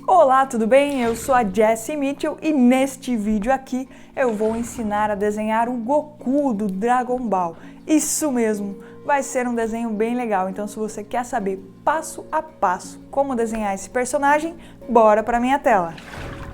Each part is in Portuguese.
Olá, tudo bem? Eu sou a Jessie Mitchell e neste vídeo aqui eu vou ensinar a desenhar o Goku do Dragon Ball. Isso mesmo, vai ser um desenho bem legal, então se você quer saber passo a passo como desenhar esse personagem, bora para minha tela!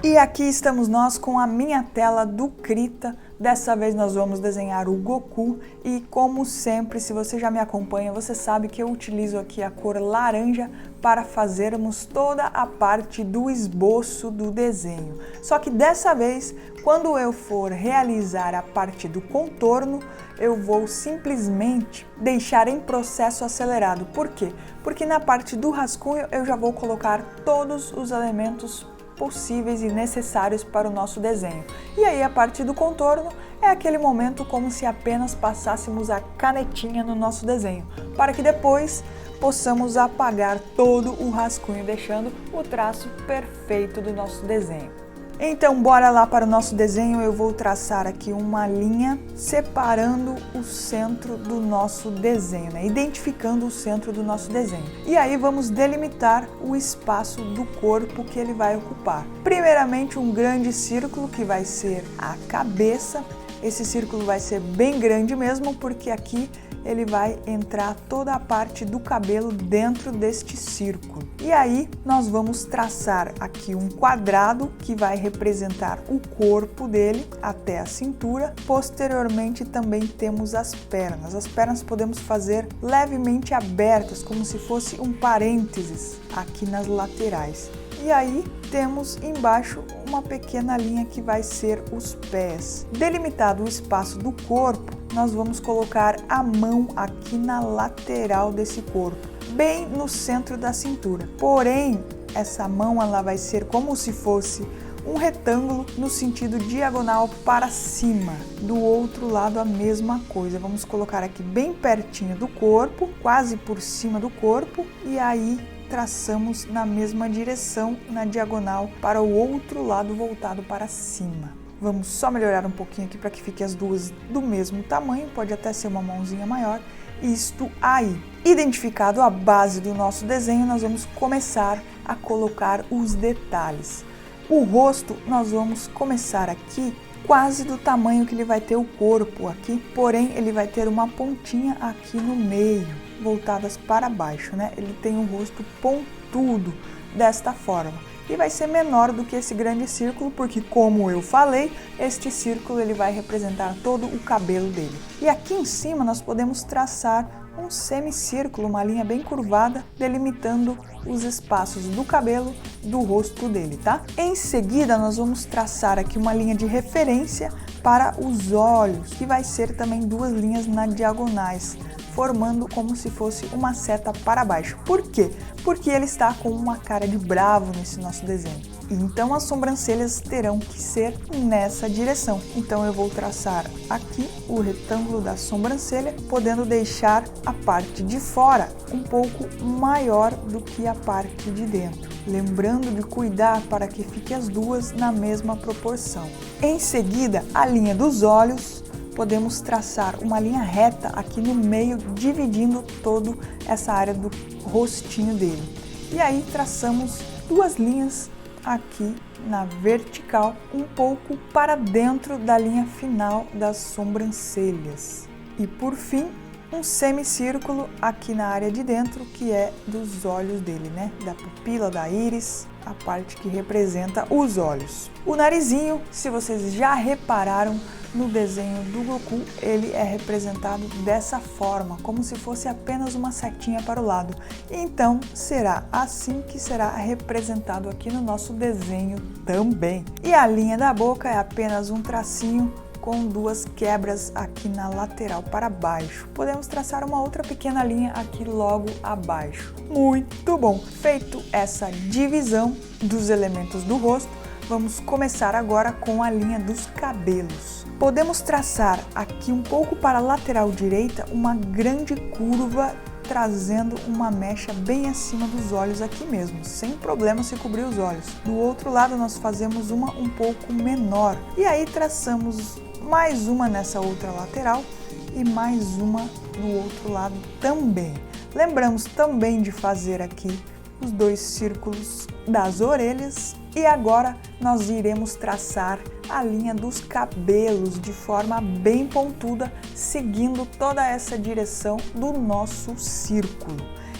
E aqui estamos nós com a minha tela do Krita. Dessa vez nós vamos desenhar o Goku e, como sempre, se você já me acompanha, você sabe que eu utilizo aqui a cor laranja para fazermos toda a parte do esboço do desenho. Só que dessa vez, quando eu for realizar a parte do contorno, eu vou simplesmente deixar em processo acelerado. Por quê? Porque na parte do rascunho eu já vou colocar todos os elementos possíveis e necessários para o nosso desenho. E aí a parte do contorno é aquele momento como se apenas passássemos a canetinha no nosso desenho, para que depois possamos apagar todo o rascunho, deixando o traço perfeito do nosso desenho. Então bora lá para o nosso desenho. Eu vou traçar aqui uma linha separando o centro do nosso desenho, né? Identificando o centro do nosso desenho. E aí vamos delimitar o espaço do corpo que ele vai ocupar. Primeiramente um grande círculo que vai ser a cabeça. Esse círculo vai ser bem grande mesmo, porque aqui ele vai entrar toda a parte do cabelo dentro deste círculo. E aí nós vamos traçar aqui um quadrado que vai representar o corpo dele até a cintura. Posteriormente também temos as pernas. As pernas podemos fazer levemente abertas, como se fosse um parênteses aqui nas laterais. E aí temos embaixo uma pequena linha que vai ser os pés. Delimitado o espaço do corpo, nós vamos colocar a mão aqui na lateral desse corpo, bem no centro da cintura. Porém, essa mão ela vai ser como se fosse um retângulo no sentido diagonal para cima. Do outro lado a mesma coisa. Vamos colocar aqui bem pertinho do corpo, quase por cima do corpo, e aí traçamos na mesma direção, na diagonal, para o outro lado voltado para cima. Vamos só melhorar um pouquinho aqui para que fiquem as duas do mesmo tamanho, pode até ser uma mãozinha maior. Isto aí. Identificado a base do nosso desenho, nós vamos começar a colocar os detalhes. O rosto nós vamos começar aqui quase do tamanho que ele vai ter o corpo aqui, porém ele vai ter uma pontinha aqui no meio, voltadas para baixo, né? Ele tem um rosto pontudo desta forma. E vai ser menor do que esse grande círculo, porque como eu falei, este círculo ele vai representar todo o cabelo dele. E aqui em cima nós podemos traçar um semicírculo, uma linha bem curvada, delimitando os espaços do cabelo do rosto dele, tá? Em seguida nós vamos traçar aqui uma linha de referência para os olhos, que vai ser também duas linhas na diagonais, formando como se fosse uma seta para baixo. Por quê? Porque ele está com uma cara de bravo nesse nosso desenho. Então as sobrancelhas terão que ser nessa direção. Então eu vou traçar aqui o retângulo da sobrancelha, podendo deixar a parte de fora um pouco maior do que a parte de dentro. Lembrando de cuidar para que fiquem as duas na mesma proporção. Em seguida, a linha dos olhos. Podemos traçar uma linha reta aqui no meio, dividindo toda essa área do rostinho dele. E aí traçamos duas linhas aqui na vertical, um pouco para dentro da linha final das sobrancelhas. E por fim, um semicírculo aqui na área de dentro, que é dos olhos dele, né? Da pupila, da íris, a parte que representa os olhos. O narizinho, se vocês já repararam, no desenho do Goku, ele é representado dessa forma, como se fosse apenas uma setinha para o lado. Então, será assim que será representado aqui no nosso desenho também. E a linha da boca é apenas um tracinho com duas quebras aqui na lateral para baixo. Podemos traçar uma outra pequena linha aqui logo abaixo. Muito bom! Feito essa divisão dos elementos do rosto, vamos começar agora com a linha dos cabelos. Podemos traçar aqui um pouco para a lateral direita uma grande curva, trazendo uma mecha bem acima dos olhos aqui mesmo, sem problema se cobrir os olhos. Do outro lado nós fazemos uma um pouco menor e aí traçamos mais uma nessa outra lateral e mais uma no outro lado também. Lembramos também de fazer aqui os 2 círculos das orelhas e agora nós iremos traçar a linha dos cabelos de forma bem pontuda, seguindo toda essa direção do nosso círculo.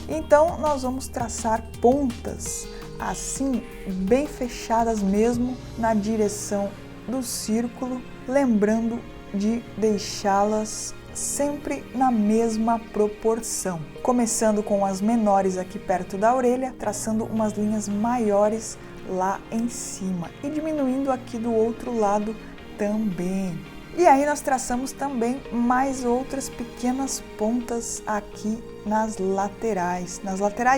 Então nós vamos traçar pontas assim, bem fechadas mesmo na direção do círculo, lembrando de deixá-las sempre na mesma proporção. Começando com as menores aqui perto da orelha, traçando umas linhas maiores lá em cima e diminuindo aqui do outro lado também. E aí nós traçamos também mais outras pequenas pontas aqui nas laterais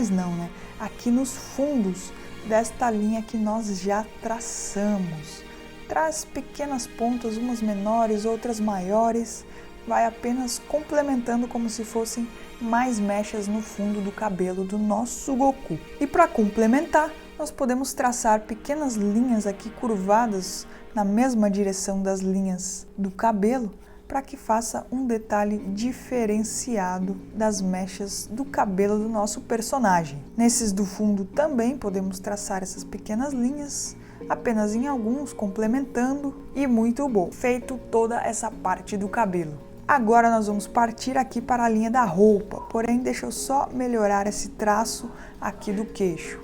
não, né? Aqui nos fundos desta linha que nós já traçamos. Traz pequenas pontas, umas menores, outras maiores, vai apenas complementando como se fossem mais mechas no fundo do cabelo do nosso Goku. E para complementar, nós podemos traçar pequenas linhas aqui curvadas na mesma direção das linhas do cabelo, para que faça um detalhe diferenciado das mechas do cabelo do nosso personagem. Nesses do fundo também podemos traçar essas pequenas linhas, apenas em alguns, complementando, e muito bom. Feito toda essa parte do cabelo. Agora nós vamos partir aqui para a linha da roupa, porém deixa eu só melhorar esse traço aqui do queixo,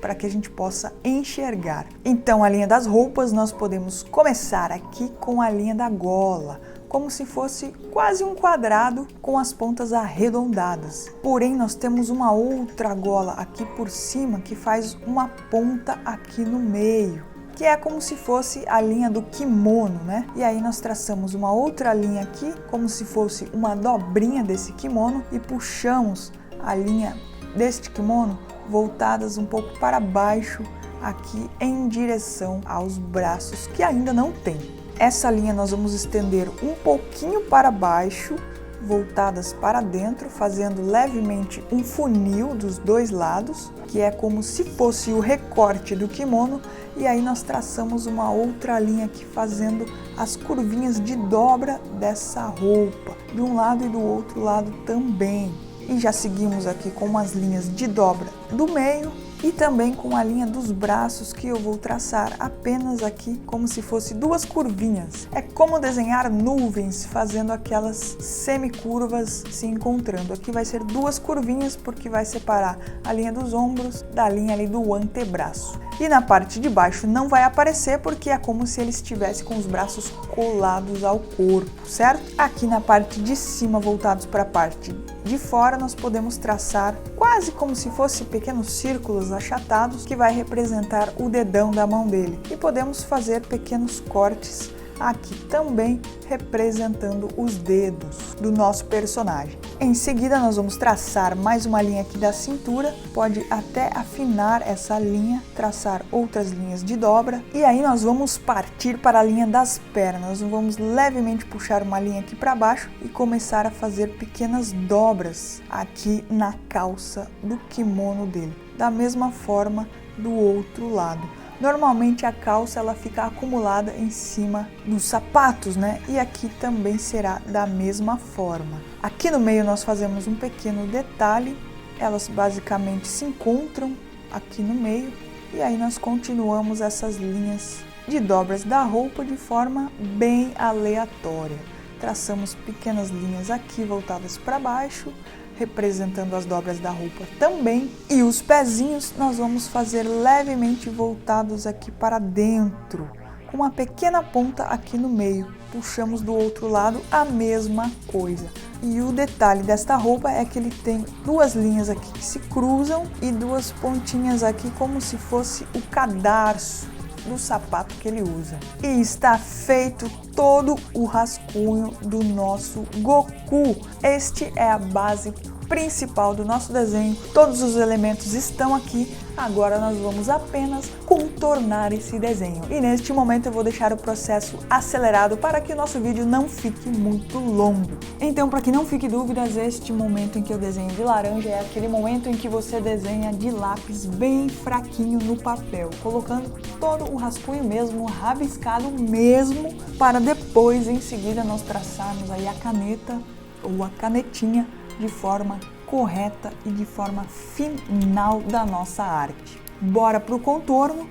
para que a gente possa enxergar. Então a linha das roupas nós podemos começar aqui com a linha da gola, como se fosse quase um quadrado com as pontas arredondadas. Porém nós temos uma outra gola aqui por cima que faz uma ponta aqui no meio, que é como se fosse a linha do kimono, né? E aí nós traçamos uma outra linha aqui, como se fosse uma dobrinha desse kimono e puxamos a linha deste kimono voltadas um pouco para baixo aqui em direção aos braços, que ainda não tem. Essa linha nós vamos estender um pouquinho para baixo, voltadas para dentro, fazendo levemente um funil dos 2 lados, que é como se fosse o recorte do kimono, e aí nós traçamos uma outra linha aqui fazendo as curvinhas de dobra dessa roupa, de um lado e do outro lado também. E já seguimos aqui com umas linhas de dobra do meio e também com a linha dos braços, que eu vou traçar apenas aqui como se fosse 2 curvinhas. É como desenhar nuvens, fazendo aquelas semicurvas se encontrando. Aqui vai ser 2 curvinhas porque vai separar a linha dos ombros da linha ali do antebraço. E na parte de baixo não vai aparecer porque é como se ele estivesse com os braços colados ao corpo, certo? Aqui na parte de cima, voltados para a parte de fora, nós podemos traçar quase como se fosse pequenos círculos achatados que vai representar o dedão da mão dele. E podemos fazer pequenos cortes aqui também representando os dedos do nosso personagem. Em seguida nós vamos traçar mais uma linha aqui da cintura, pode até afinar essa linha, traçar outras linhas de dobra e aí nós vamos partir para a linha das pernas. Nós vamos levemente puxar uma linha aqui para baixo e começar a fazer pequenas dobras aqui na calça do kimono dele, da mesma forma do outro lado. Normalmente a calça ela fica acumulada em cima dos sapatos, né? E aqui também será da mesma forma. Aqui no meio nós fazemos um pequeno detalhe, elas basicamente se encontram aqui no meio e aí nós continuamos essas linhas de dobras da roupa de forma bem aleatória. Traçamos pequenas linhas aqui voltadas para baixo, representando as dobras da roupa também. E os pezinhos nós vamos fazer levemente voltados aqui para dentro, com uma pequena ponta aqui no meio. Puxamos do outro lado a mesma coisa. E o detalhe desta roupa é que ele tem 2 linhas aqui que se cruzam e 2 pontinhas aqui como se fosse o cadarço do sapato que ele usa. E está feito todo o rascunho do nosso Goku. Este é a base principal do nosso desenho. Todos os elementos estão aqui. Agora nós vamos apenas contornar esse desenho. E neste momento eu vou deixar o processo acelerado para que o nosso vídeo não fique muito longo. Então, para que não fique dúvidas, este momento em que eu desenho de laranja é aquele momento em que você desenha de lápis bem fraquinho no papel, colocando todo o rascunho mesmo, rabiscado mesmo, para depois, em seguida, nós traçarmos aí a caneta ou a canetinha de forma correta e de forma final da nossa arte. Bora pro contorno.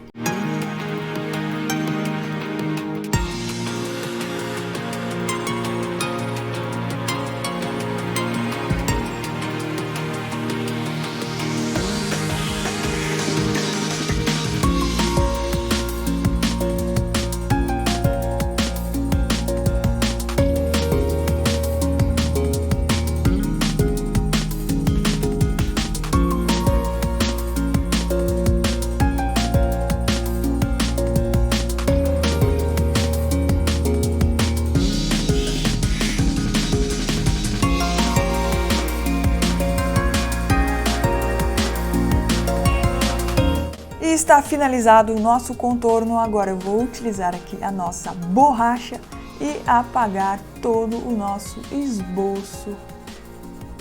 E está finalizado o nosso contorno. Agora eu vou utilizar aqui a nossa borracha e apagar todo o nosso esboço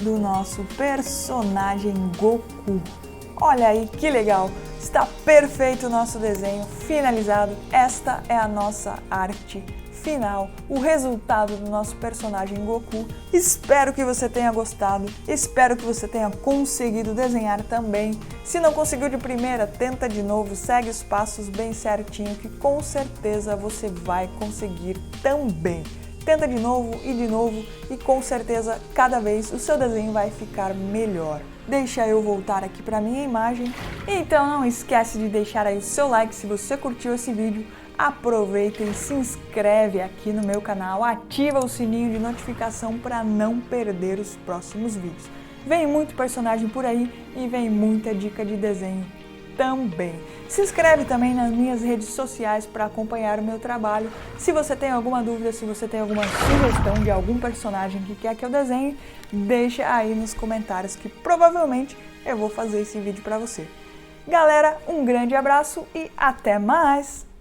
do nosso personagem Goku. Olha aí que legal! Está perfeito o nosso desenho finalizado. Esta é a nossa arte final, o resultado do nosso personagem Goku. Espero que você tenha gostado, espero que você tenha conseguido desenhar também. Se não conseguiu de primeira, tenta de novo, segue os passos bem certinho que com certeza você vai conseguir também. Tenta de novo e com certeza cada vez o seu desenho vai ficar melhor. Deixa eu voltar aqui para minha imagem. Então não esquece de deixar aí o seu like se você curtiu esse vídeo. Aproveita e se inscreve aqui no meu canal, ativa o sininho de notificação para não perder os próximos vídeos. Vem muito personagem por aí e vem muita dica de desenho também. Se inscreve também nas minhas redes sociais para acompanhar o meu trabalho. Se você tem alguma dúvida, se você tem alguma sugestão de algum personagem que quer que eu desenhe, deixa aí nos comentários que provavelmente eu vou fazer esse vídeo para você. Galera, um grande abraço e até mais!